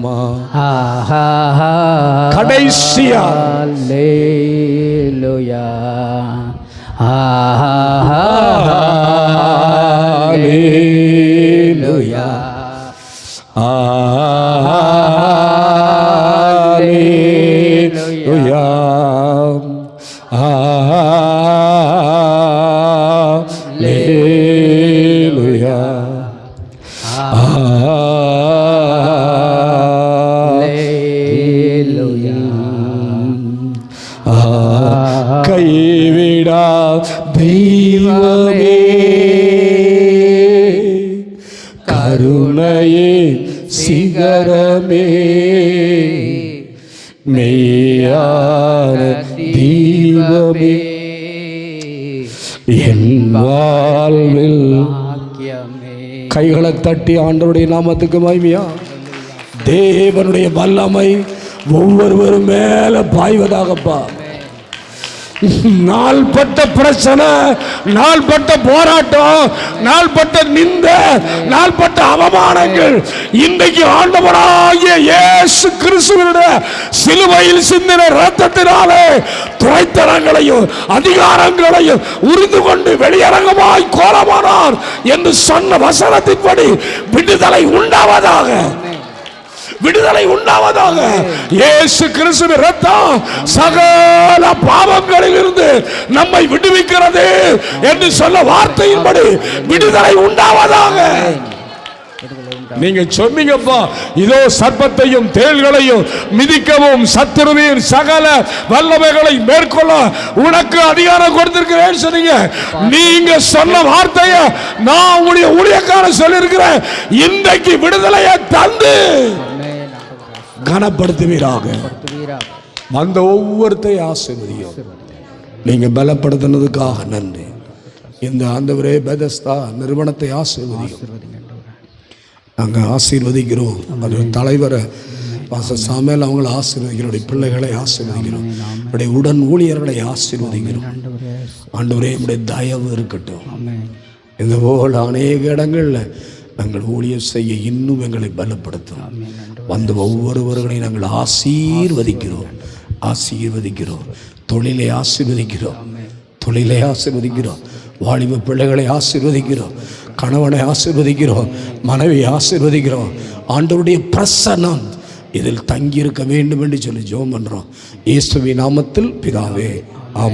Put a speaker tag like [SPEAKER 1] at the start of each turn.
[SPEAKER 1] ஆமா. கடைசியா
[SPEAKER 2] ஹல்லேலூயா,
[SPEAKER 1] ஹல்லேலூயா, ஹல்லேலூயா, ஹல்லேலூயா, கைவிடா தெய்வமே, கருணையே சிகரமே, மெய்யான தீபமே, என் வாழ்வில். கைகளை தட்டி ஆண்டவருடைய நாமத்துக்கு மகிமையா. தேவனுடைய வல்லமை ஒவ்வொருவரும் மேல பாய்வதாகப்பா. நாள்பட்ட பிரச்சனை, நாள்பட்ட போராட்டம், நாள்பட்ட நிந்த, நாள்பட்ட அவமானங்கள் இன்றைக்கு ஆண்டவராகிய இயேசு கிறிஸ்துவினுடைய சிலுவையில் சிந்தின இரத்தத்தினாலே துரைத்தனங்களையும் அதிகாரங்களையும் உரிந்து கொண்டு வெளியரங்கமாய் கோலமானார் என்று சொன்ன வசனத்தின்படி விடுதலை உண்டாவதாக, விடுதலை உண்டாவதாக. இயேசு கிறிஸ்துவின் இரத்தம் சகல பாவங்களில் இருந்து நம்மை விடுவிக்கிறது என்று சொல்ல வார்த்தையின்படி விடுதலை உண்டாவதாக. நீங்க சொன்னீங்கப்பா, இதோ சர்ப்பத்தையும் தேள்களையும் மிதிக்கவும் சத்துருவின் சகல வல்லமைகளை மேற்கொள்ள உனக்கு அதிகாரம் கொடுத்திருக்கிறேன் சொன்னீங்க. நீங்க சொன்ன வார்த்தையை நான் உங்களுடைய ஊழியக்காரன் சொல்லியிருக்கிறேன். இன்றைக்கு விடுதலையை தந்து கனப்படுத்துவீராக. அந்த ஒவ்வொருத்தையும் ஆசீர்வதியும். நீங்க பலப்படுத்தினதுக்காக நன்றி. இந்த ஆண்டவரே பெதஸ்தா நிறுவனத்தை ஆசீர்வதியும். நாங்கள் ஆசீர்வதிக்கிறோம். அது தலைவரை பாஸ்டர் சாமுவேல் அவங்களை ஆசீர்வதிக்கிறோம். பிள்ளைகளை ஆசீர்வதிக்கிறோம். நம்முடைய உடன் ஊழியர்களை ஆசீர்வதிக்கிறோம். ஆண்டவரே நம்முடைய தயவு இருக்கட்டும். இந்த போல அநேக இடங்களில் நாங்கள் ஊழியர் செய்ய இன்னும் எங்களை பலப்படுத்தும். வந்து ஒவ்வொருவர்களையும் நாங்கள் ஆசீர்வதிக்கிறோம், ஆசீர்வதிக்கிறோம். தொழிலை ஆசீர்வதிக்கிறோம், தொழிலை ஆசீர்வதிக்கிறோம். வாலிப பிள்ளைகளை ஆசீர்வதிக்கிறோம், கணவனை ஆசீர்வதிக்கிறோம், மனைவி ஆசீர்வதிக்கிறோம். ஆண்டவருடைய பிரசன்னம் இதில் தங்கியிருக்க வேண்டும் என்று சொல்லி ஜெபம் பண்றோம். இயேசுவின் நாமத்தில் பிதாவே, ஆமென்.